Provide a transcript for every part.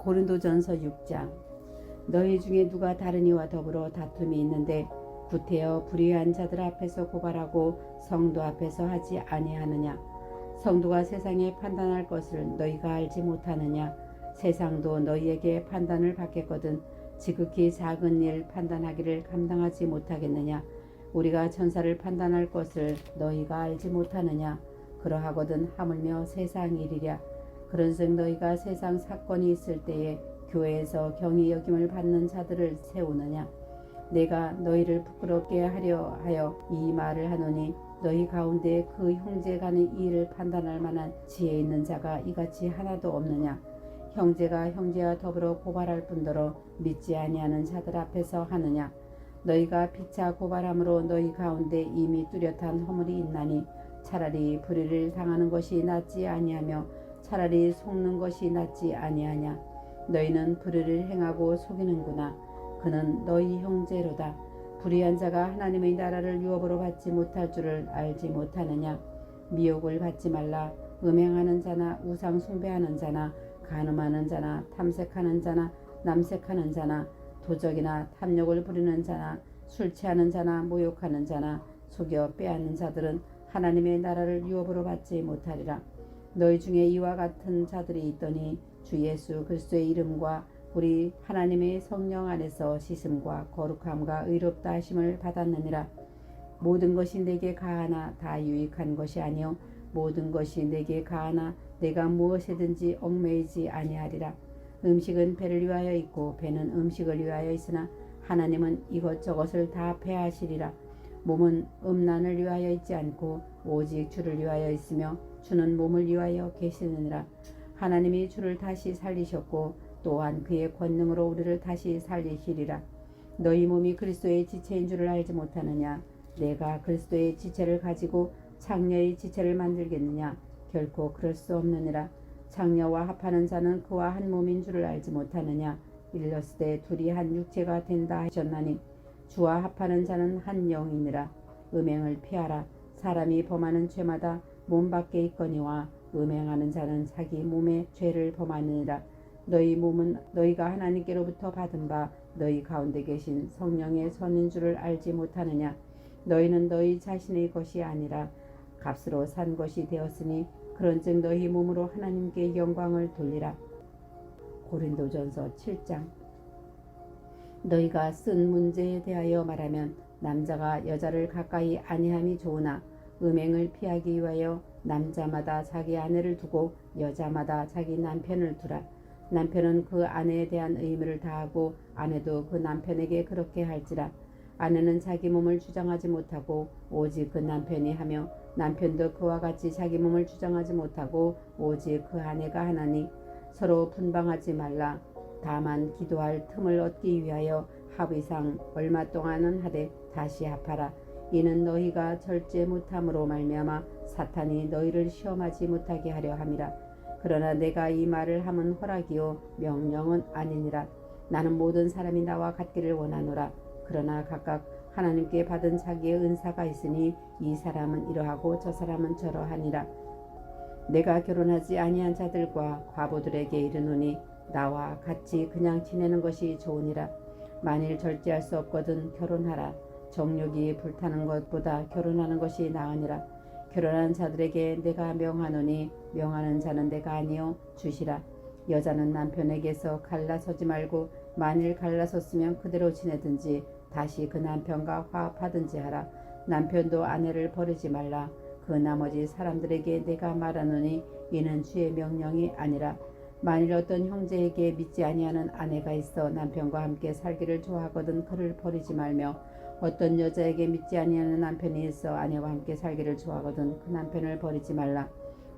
고린도전서 6장. 너희 중에 누가 다른 이와 더불어 다툼이 있는데 구태여 불의한 자들 앞에서 고발하고 성도 앞에서 하지 아니하느냐. 성도가 세상에 판단할 것을 너희가 알지 못하느냐. 세상도 너희에게 판단을 받겠거든 지극히 작은 일 판단하기를 감당하지 못하겠느냐. 우리가 천사를 판단할 것을 너희가 알지 못하느냐. 그러하거든 하물며 세상 일이랴. 그런즉 너희가 세상 사건이 있을 때에 교회에서 경히 여김을 받는 자들을 세우느냐. 내가 너희를 부끄럽게 하려 하여 이 말을 하노니 너희 가운데 그 형제 간의 일을 판단할 만한 지혜 있는 자가 이같이 하나도 없느냐. 형제가 형제와 더불어 고발할 뿐더러 믿지 아니하는 자들 앞에서 하느냐. 너희가 피차 고발함으로 너희 가운데 이미 뚜렷한 허물이 있나니 차라리 불의를 당하는 것이 낫지 아니하며 차라리 속는 것이 낫지 아니하냐. 너희는 불의를 행하고 속이는구나. 그는 너희 형제로다. 불의한 자가 하나님의 나라를 유업으로 받지 못할 줄을 알지 못하느냐. 미혹을 받지 말라. 음행하는 자나 우상 숭배하는 자나 간음하는 자나 탐색하는 자나 남색하는 자나 도적이나 탐욕을 부리는 자나 술 취하는 자나 모욕하는 자나 속여 빼앗는 자들은 하나님의 나라를 유업으로 받지 못하리라. 너희 중에 이와 같은 자들이 있더니 주 예수 그리스도의 이름과 우리 하나님의 성령 안에서 씻음과 거룩함과 의롭다 하심을 받았느니라. 모든 것이 내게 가하나 다 유익한 것이 아니요 모든 것이 내게 가하나 내가 무엇이든지 얽매이지 아니하리라. 음식은 배를 위하여 있고 배는 음식을 위하여 있으나 하나님은 이것저것을 다 배하시리라. 몸은 음란을 위하여 있지 않고 오직 주를 위하여 있으며 주는 몸을 위하여 계시느니라. 하나님이 주를 다시 살리셨고 또한 그의 권능으로 우리를 다시 살리시리라. 너희 몸이 그리스도의 지체인 줄을 알지 못하느냐. 내가 그리스도의 지체를 가지고 창녀의 지체를 만들겠느냐. 결코 그럴 수 없느니라. 창녀와 합하는 자는 그와 한 몸인 줄을 알지 못하느냐. 일렀으되 둘이 한 육체가 된다 하셨나니 주와 합하는 자는 한 영이니라. 음행을 피하라. 사람이 범하는 죄마다 몸 밖에 있거니와 음행하는 자는 자기 몸의 죄를 범하느니라. 너희 몸은 너희가 하나님께로부터 받은 바 너희 가운데 계신 성령의 선인 줄을 알지 못하느냐. 너희는 너희 자신의 것이 아니라 값으로 산 것이 되었으니 그런즉 너희 몸으로 하나님께 영광을 돌리라. 고린도전서 7장. 너희가 쓴 문제에 대하여 말하면 남자가 여자를 가까이 아니함이 좋으나 음행을 피하기 위하여 남자마다 자기 아내를 두고 여자마다 자기 남편을 두라. 남편은 그 아내에 대한 의무를 다하고 아내도 그 남편에게 그렇게 할지라. 아내는 자기 몸을 주장하지 못하고 오직 그 남편이 하며 남편도 그와 같이 자기 몸을 주장하지 못하고 오직 그 아내가 하나니 서로 분방하지 말라. 다만 기도할 틈을 얻기 위하여 합의상 얼마 동안은 하되 다시 합하라. 이는 너희가 절제 못함으로 말미암아 사탄이 너희를 시험하지 못하게 하려 함이라. 그러나 내가 이 말을 함은 허락이요 명령은 아니니라. 나는 모든 사람이 나와 같기를 원하노라. 그러나 각각 하나님께 받은 자기의 은사가 있으니 이 사람은 이러하고 저 사람은 저러하니라. 내가 결혼하지 아니한 자들과 과부들에게 이르노니 나와 같이 그냥 지내는 것이 좋으니라. 만일 절제할 수 없거든 결혼하라. 정욕이 불타는 것보다 결혼하는 것이 나으니라. 결혼한 자들에게 내가 명하노니 명하는 자는 내가 아니요 주시라. 여자는 남편에게서 갈라서지 말고 만일 갈라섰으면 그대로 지내든지 다시 그 남편과 화합하든지 하라. 남편도 아내를 버리지 말라. 그 나머지 사람들에게 내가 말하노니 이는 주의 명령이 아니라. 만일 어떤 형제에게 믿지 아니하는 아내가 있어 남편과 함께 살기를 좋아하거든 그를 버리지 말며 어떤 여자에게 믿지 아니하는 남편이 있어 아내와 함께 살기를 좋아하거든 그 남편을 버리지 말라.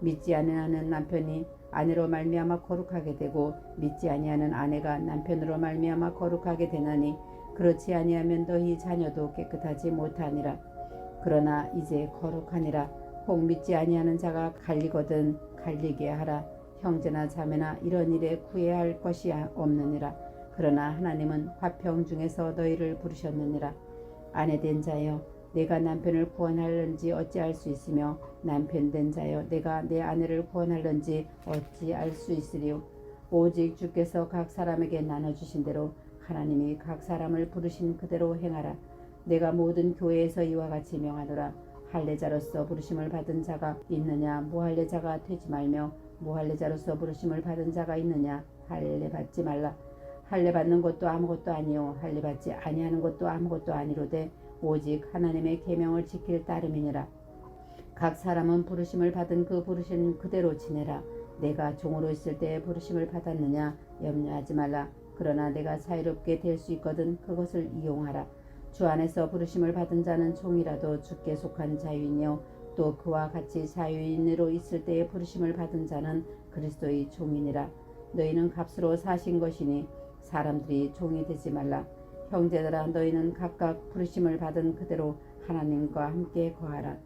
믿지 아니하는 남편이 아내로 말미암아 거룩하게 되고 믿지 아니하는 아내가 남편으로 말미암아 거룩하게 되나니 그렇지 아니하면 너희 자녀도 깨끗하지 못하니라. 그러나 이제 거룩하니라. 혹 믿지 아니하는 자가 갈리거든 갈리게 하라. 형제나 자매나 이런 일에 구애해야 할 것이 없느니라. 그러나 하나님은 화평 중에서 너희를 부르셨느니라. 아내된 자여 내가 남편을 구원할는지 어찌할 수 있으며 남편된 자여 내가 내 아내를 구원할는지 어찌 알 수 있으리요. 오직 주께서 각 사람에게 나눠주신 대로 하나님이 각 사람을 부르신 그대로 행하라. 내가 모든 교회에서 이와 같이 명하노라. 할례자로서 부르심을 받은 자가 있느냐 무할례자가 되지 말며 무할례자로서 부르심을 받은 자가 있느냐 할례 받지 말라. 할례 받는 것도 아무것도 아니요 할례 받지 아니하는 것도 아무것도 아니로되 오직 하나님의 계명을 지킬 따름이니라. 각 사람은 부르심을 받은 그 부르심 그대로 지내라. 내가 종으로 있을 때에 부르심을 받았느냐 염려하지 말라. 그러나 내가 자유롭게 될 수 있거든 그것을 이용하라. 주 안에서 부르심을 받은 자는 종이라도 주께 속한 자유이뇨 또 그와 같이 자유인으로 있을 때에 부르심을 받은 자는 그리스도의 종이니라. 너희는 값으로 사신 것이니 사람들이 종이 되지 말라. 형제들아 너희는 각각 부르심을 받은 그대로 하나님과 함께 거하라.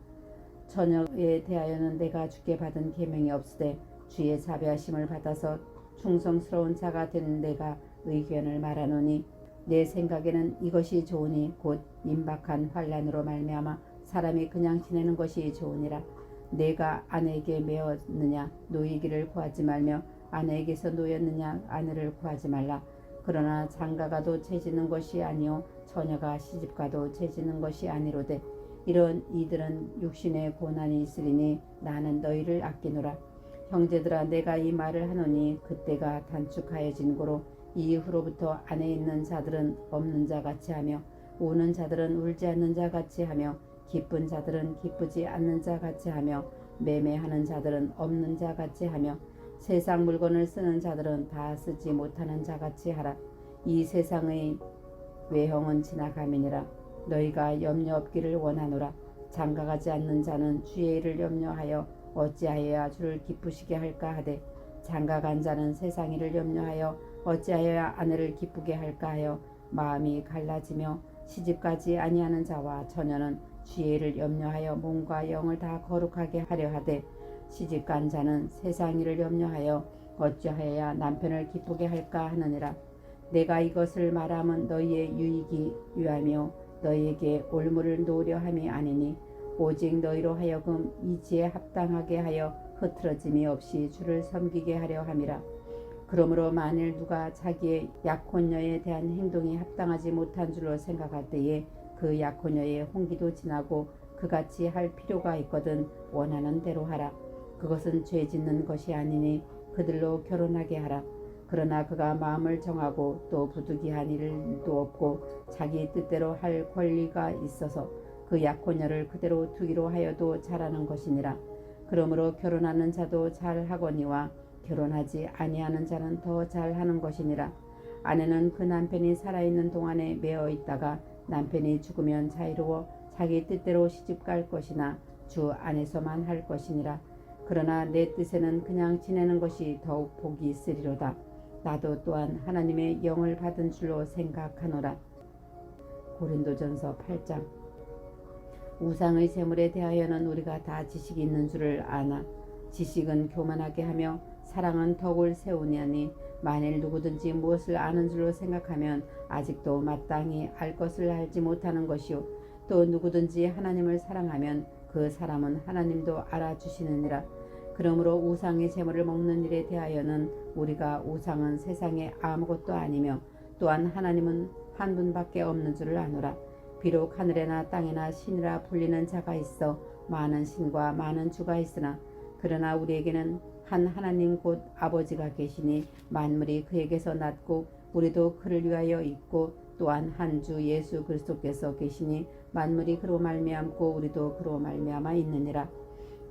처녀에 대하여는 내가 주께 받은 계명이 없으되 주의 자비하심을 받아서 충성스러운 자가 된 내가 의견을 말하노니 내 생각에는 이것이 좋으니 곧 임박한 환난으로 말미암아 사람이 그냥 지내는 것이 좋으니라. 내가 아내에게 매었느냐 노이기를 구하지 말며 아내에게서 노였느냐 아내를 구하지 말라. 그러나 장가가도 죄짓는 것이 아니요 처녀가 시집가도 죄짓는 것이 아니로되 이런 이들은 육신의 고난이 있으리니 나는 너희를 아끼노라. 형제들아 내가 이 말을 하노니 그때가 단축하여진 고로 이후로부터 안에 있는 자들은 없는 자 같이 하며 우는 자들은 울지 않는 자 같이 하며 기쁜 자들은 기쁘지 않는 자 같이 하며 매매하는 자들은 없는 자 같이 하며 세상 물건을 쓰는 자들은 다 쓰지 못하는 자 같이 하라. 이 세상의 외형은 지나감이니라. 너희가 염려 없기를 원하노라. 장가가지 않는 자는 주의 일을 염려하여 어찌하여야 주를 기쁘시게 할까 하되 장가간 자는 세상 일을 염려하여 어찌하여야 아내를 기쁘게 할까 하여 마음이 갈라지며 시집가지 아니하는 자와 처녀는 주의 일을 염려하여 몸과 영을 다 거룩하게 하려 하되 시집간 자는 세상 일을 염려하여 어찌하여야 남편을 기쁘게 할까 하느니라. 내가 이것을 말함은 너희의 유익이 유하며 너희에게 올무를 놓으려 함이 아니니 오직 너희로 하여금 이지에 합당하게 하여 흐트러짐이 없이 주를 섬기게 하려 함이라. 그러므로 만일 누가 자기의 약혼녀에 대한 행동이 합당하지 못한 줄로 생각할 때에 그 약혼녀의 홍기도 지나고 그같이 할 필요가 있거든 원하는 대로 하라. 그것은 죄 짓는 것이 아니니 그들로 결혼하게 하라. 그러나 그가 마음을 정하고 또 부득이한 일도 없고 자기 뜻대로 할 권리가 있어서 그 약혼녀를 그대로 두기로 하여도 잘하는 것이니라. 그러므로 결혼하는 자도 잘하거니와 결혼하지 아니하는 자는 더 잘하는 것이니라. 아내는 그 남편이 살아있는 동안에 매어 있다가 남편이 죽으면 자유로워 자기 뜻대로 시집갈 것이나 주 안에서만 할 것이니라. 그러나 내 뜻에는 그냥 지내는 것이 더욱 복이 있으리로다. 나도 또한 하나님의 영을 받은 줄로 생각하노라. 고린도전서 8장. 우상의 제물에 대하여는 우리가 다 지식이 있는 줄을 아나 지식은 교만하게 하며 사랑은 덕을 세우냐니 만일 누구든지 무엇을 아는 줄로 생각하면 아직도 마땅히 알 것을 알지 못하는 것이요 또 누구든지 하나님을 사랑하면 그 사람은 하나님도 알아주시느니라. 그러므로 우상의 제물을 먹는 일에 대하여는 우리가 우상은 세상에 아무것도 아니며 또한 하나님은 한 분밖에 없는 줄을 아노라. 비록 하늘에나 땅에나 신이라 불리는 자가 있어 많은 신과 많은 주가 있으나 그러나 우리에게는 한 하나님 곧 아버지가 계시니 만물이 그에게서 났고 우리도 그를 위하여 있고 또한 한 주 예수 그리스도께서 계시니 만물이 그로 말미암고 우리도 그로 말미암아 있느니라.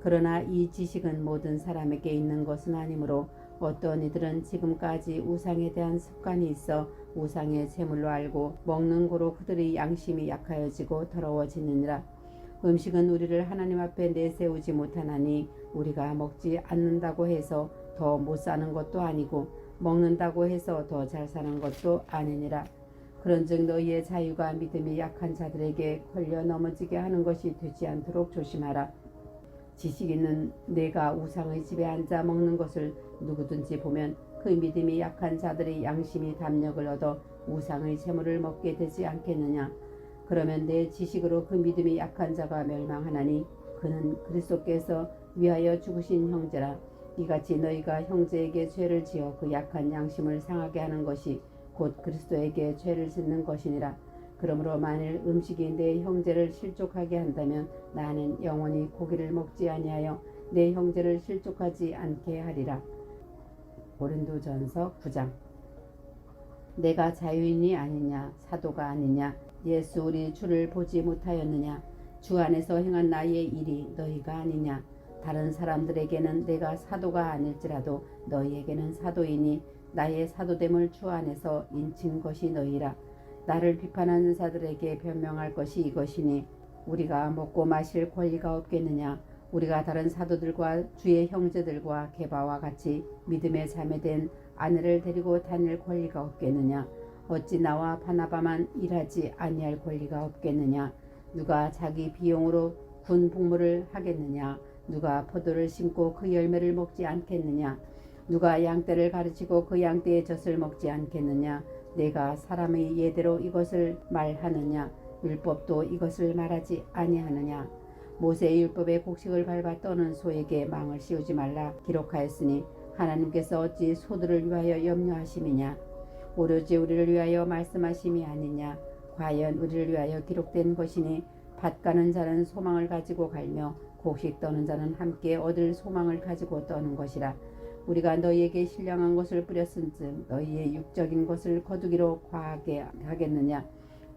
그러나 이 지식은 모든 사람에게 있는 것은 아니므로 어떤 이들은 지금까지 우상에 대한 습관이 있어 우상의 제물로 알고 먹는 고로 그들의 양심이 약하여지고 더러워지느니라. 음식은 우리를 하나님 앞에 내세우지 못하나니 우리가 먹지 않는다고 해서 더 못 사는 것도 아니고 먹는다고 해서 더 잘 사는 것도 아니니라. 그런즉 너희의 자유가 믿음이 약한 자들에게 걸려 넘어지게 하는 것이 되지 않도록 조심하라. 지식 있는 내가 우상의 집에 앉아 먹는 것을 누구든지 보면 그 믿음이 약한 자들의 양심이 담력을 얻어 우상의 제물을 먹게 되지 않겠느냐. 그러면 내 지식으로 그 믿음이 약한 자가 멸망하나니 그는 그리스도께서 위하여 죽으신 형제라. 이같이 너희가 형제에게 죄를 지어 그 약한 양심을 상하게 하는 것이 곧 그리스도에게 죄를 짓는 것이니라. 그러므로 만일 음식이 내 형제를 실족하게 한다면 나는 영원히 고기를 먹지 아니하여 내 형제를 실족하지 않게 하리라. 고린도전서 9장. 내가 자유인이 아니냐 사도가 아니냐 예수 우리 주를 보지 못하였느냐 주 안에서 행한 나의 일이 너희가 아니냐 다른 사람들에게는 내가 사도가 아닐지라도 너희에게는 사도이니 나의 사도됨을 주 안에서 인친 것이 너희라. 나를 비판하는 자들에게 변명할 것이 이것이니 우리가 먹고 마실 권리가 없겠느냐 우리가 다른 사도들과 주의 형제들과 게바와 같이 믿음에 자매된 아내를 데리고 다닐 권리가 없겠느냐 어찌 나와 바나바만 일하지 아니할 권리가 없겠느냐 누가 자기 비용으로 군 복무를 하겠느냐 누가 포도를 심고 그 열매를 먹지 않겠느냐 누가 양떼를 가르치고 그 양떼의 젖을 먹지 않겠느냐 내가 사람의 예대로 이것을 말하느냐 율법도 이것을 말하지 아니하느냐 모세의 율법의 곡식을 밟아 떠는 소에게 망을 씌우지 말라 기록하였으니 하나님께서 어찌 소들을 위하여 염려하심이냐 오로지 우리를 위하여 말씀하심이 아니냐 과연 우리를 위하여 기록된 것이니 밭 가는 자는 소망을 가지고 갈며 곡식 떠는 자는 함께 얻을 소망을 가지고 떠는 것이라. 우리가 너희에게 신령한 것을 뿌렸은즉 너희의 육적인 것을 거두기로 과하게 하겠느냐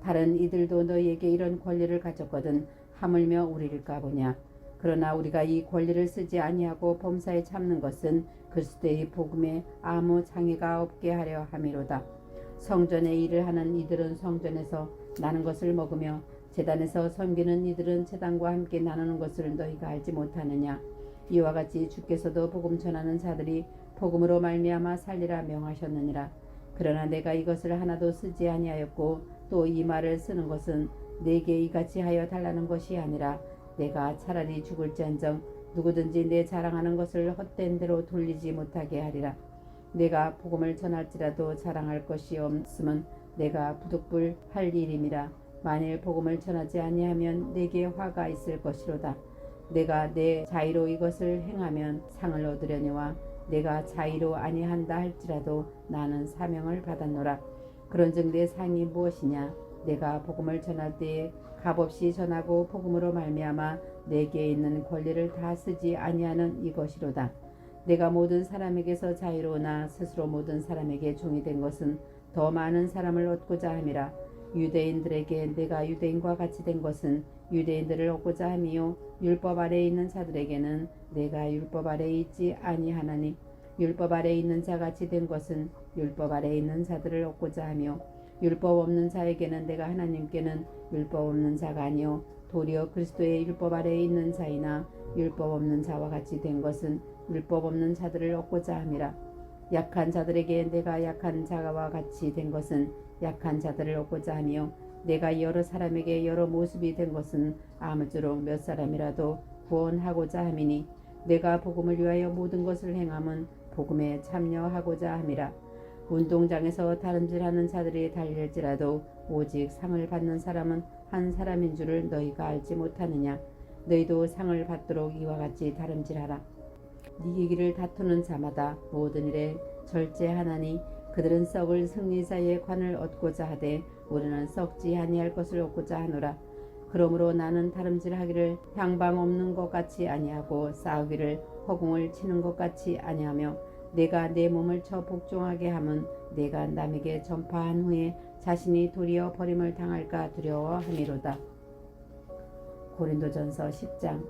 다른 이들도 너희에게 이런 권리를 가졌거든 하물며 우리일까 보냐. 그러나 우리가 이 권리를 쓰지 아니하고 범사에 참는 것은 그리스도의 복음에 아무 장애가 없게 하려 함이로다. 성전의 일을 하는 이들은 성전에서 나는 것을 먹으며 제단에서 섬기는 이들은 제단과 함께 나누는 것을 너희가 알지 못하느냐. 이와 같이 주께서도 복음 전하는 자들이 복음으로 말미암아 살리라 명하셨느니라. 그러나 내가 이것을 하나도 쓰지 아니하였고 또 이 말을 쓰는 것은 내게 이같이 하여 달라는 것이 아니라 내가 차라리 죽을지언정 누구든지 내 자랑하는 것을 헛된 대로 돌리지 못하게 하리라. 내가 복음을 전할지라도 자랑할 것이 없음은 내가 부득불 할 일임이라. 만일 복음을 전하지 아니하면 내게 화가 있을 것이로다. 내가 내 자의로 이것을 행하면 상을 얻으려니와 내가 자의로 아니한다 할지라도 나는 사명을 받았노라. 그런즉 내 상이 무엇이냐? 내가 복음을 전할 때에 값없이 전하고 복음으로 말미암아 내게 있는 권리를 다 쓰지 아니하는 이것이로다. 내가 모든 사람에게서 자유로우나 스스로 모든 사람에게 종이 된 것은 더 많은 사람을 얻고자 함이라. 유대인들에게 내가 유대인과 같이 된 것은 유대인들을 얻고자 함이요 율법 아래에 있는 자들에게는 내가 율법 아래에 있지 아니하나니 율법 아래에 있는 자같이 된 것은 율법 아래에 있는 자들을 얻고자 하며 율법 없는 자에게는 내가 하나님께는 율법 없는 자가 아니요 도리어 그리스도의 율법 아래에 있는 자이나 율법 없는 자와 같이 된 것은 율법 없는 자들을 얻고자 함이라. 약한 자들에게 내가 약한 자와 같이 된 것은 약한 자들을 얻고자 하며 내가 여러 사람에게 여러 모습이 된 것은 아무쪼록 몇 사람이라도 구원하고자 함이니 내가 복음을 위하여 모든 것을 행함은 복음에 참여하고자 함이라. 운동장에서 다름질하는 자들이 달릴지라도 오직 상을 받는 사람은 한 사람인 줄을 너희가 알지 못하느냐. 너희도 상을 받도록 이와 같이 다름질하라. 네 얘기를 다투는 자마다 모든 일에 절제하나니 그들은 썩을 승리자의 관을 얻고자 하되 우리는 썩지 아니할 것을 얻고자 하노라. 그러므로 나는 다름질하기를 향방 없는 것 같이 아니하고 싸우기를 허공을 치는 것 같이 아니하며 내가 내 몸을 쳐 복종하게 함은 내가 남에게 전파한 후에 자신이 도리어 버림을 당할까 두려워함이로다. 고린도전서 10장.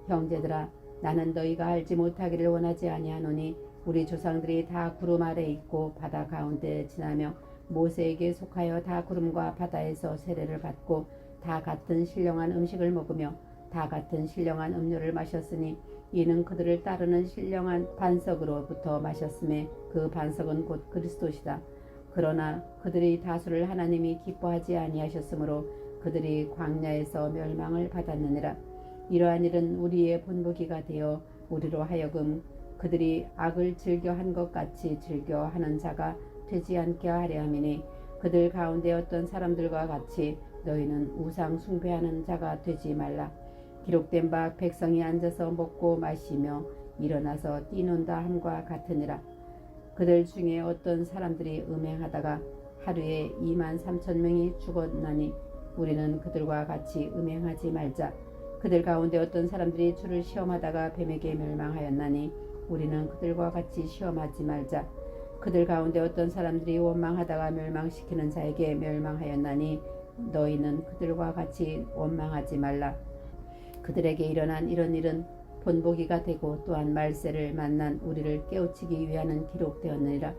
형제들아 나는 너희가 알지 못하기를 원하지 아니하노니 우리 조상들이 다 구름 아래 있고 바다 가운데 지나며 모세에게 속하여 다 구름과 바다에서 세례를 받고 다 같은 신령한 음식을 먹으며 다 같은 신령한 음료를 마셨으니 이는 그들을 따르는 신령한 반석으로부터 마셨음에 그 반석은 곧 그리스도시다. 그러나 그들이 다수를 하나님이 기뻐하지 아니하셨으므로 그들이 광야에서 멸망을 받았느니라. 이러한 일은 우리의 본보기가 되어 우리로 하여금 그들이 악을 즐겨한 것 같이 즐겨하는 자가 되지 않게 하려 함이니 그들 가운데 어떤 사람들과 같이 너희는 우상 숭배하는 자가 되지 말라. 기록된 바 백성이 앉아서 먹고 마시며 일어나서 뛰논다 함과 같으니라. 그들 중에 어떤 사람들이 음행하다가 하루에 23,000명이 죽었나니 우리는 그들과 같이 음행하지 말자. 그들 가운데 어떤 사람들이 주를 시험하다가 뱀에게 멸망하였나니 우리는 그들과 같이 시험하지 말자. 그들 가운데 어떤 사람들이 원망하다가 멸망시키는 자에게 멸망하였나니 너희는 그들과 같이 원망하지 말라. 그들에게 일어난 이런 일은 본보기가 되고 또한 말세를 만난 우리를 깨우치기 위하는 기록되었느니라.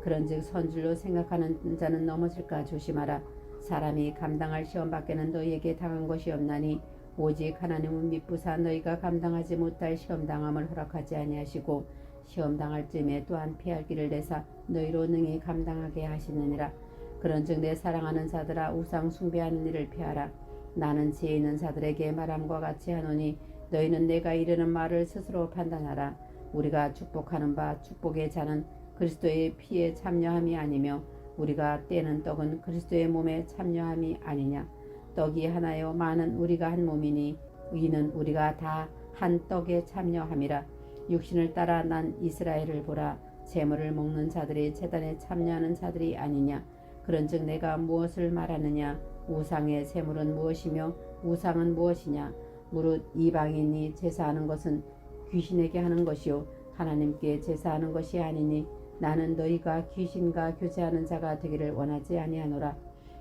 그런즉 선줄로 생각하는 자는 넘어질까 조심하라. 사람이 감당할 시험 밖에는 너희에게 당한 것이 없나니 오직 하나님은 미쁘사 너희가 감당하지 못할 시험당함을 허락하지 아니하시고 시험당할 쯤에 또한 피할 길을 내사 너희로 능히 감당하게 하시느니라. 그런즉 내 사랑하는 자들아 우상 숭배하는 일을 피하라. 나는 지혜 있는 자들에게 말함과 같이 하노니 너희는 내가 이르는 말을 스스로 판단하라. 우리가 축복하는 바 축복의 자는 그리스도의 피에 참여함이 아니며 우리가 떼는 떡은 그리스도의 몸에 참여함이 아니냐. 떡이 하나요 많은 우리가 한 몸이니 이는 우리가 다 한 떡에 참여함이라. 육신을 따라 난 이스라엘을 보라. 제물을 먹는 자들이 제단에 참여하는 자들이 아니냐. 그런즉 내가 무엇을 말하느냐. 우상의 제물은 무엇이며 우상은 무엇이냐. 무릇 이방인이 제사하는 것은 귀신에게 하는 것이요 하나님께 제사하는 것이 아니니 나는 너희가 귀신과 교제하는 자가 되기를 원하지 아니하노라.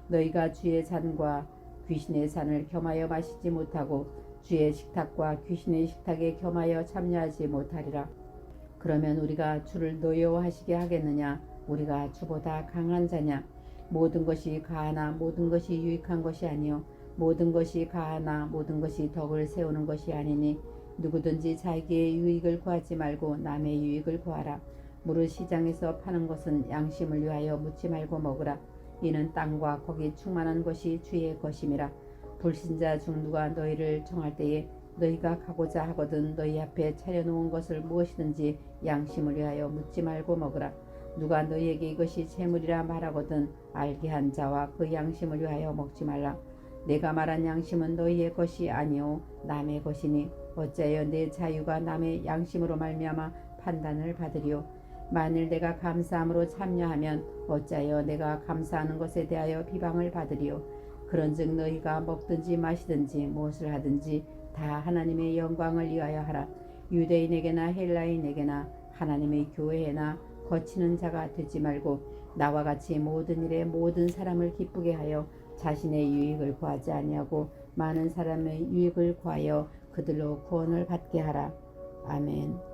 너희가 주의 잔과 귀신의 잔을 겸하여 마시지 못하고 주의 식탁과 귀신의 식탁에 겸하여 참여하지 못하리라. 그러면 우리가 주를 노여워하시게 하겠느냐. 우리가 주보다 강한 자냐. 모든 것이 가하나 모든 것이 유익한 것이 아니요 모든 것이 가하나 모든 것이 덕을 세우는 것이 아니니 누구든지 자기의 유익을 구하지 말고 남의 유익을 구하라. 무릇 시장에서 파는 것은 양심을 위하여 묻지 말고 먹으라. 이는 땅과 거기 충만한 것이 주의 것임이라. 불신자 중 누가 너희를 정할 때에 너희가 가고자 하거든 너희 앞에 차려놓은 것을 무엇이든지 양심을 위하여 묻지 말고 먹으라. 누가 너희에게 이것이 재물이라 말하거든 알게 한 자와 그 양심을 위하여 먹지 말라. 내가 말한 양심은 너희의 것이 아니오 남의 것이니 어찌하여 내 자유가 남의 양심으로 말미암아 판단을 받으리오. 만일 내가 감사함으로 참여하면 어찌하여 내가 감사하는 것에 대하여 비방을 받으리오. 그런즉 너희가 먹든지 마시든지 무엇을 하든지 다 하나님의 영광을 위하여 하라. 유대인에게나 헬라인에게나 하나님의 교회에나 거치는 자가 되지 말고 나와 같이 모든 일에 모든 사람을 기쁘게 하여 자신의 유익을 구하지 아니하고 많은 사람의 유익을 구하여 그들로 구원을 받게 하라. 아멘.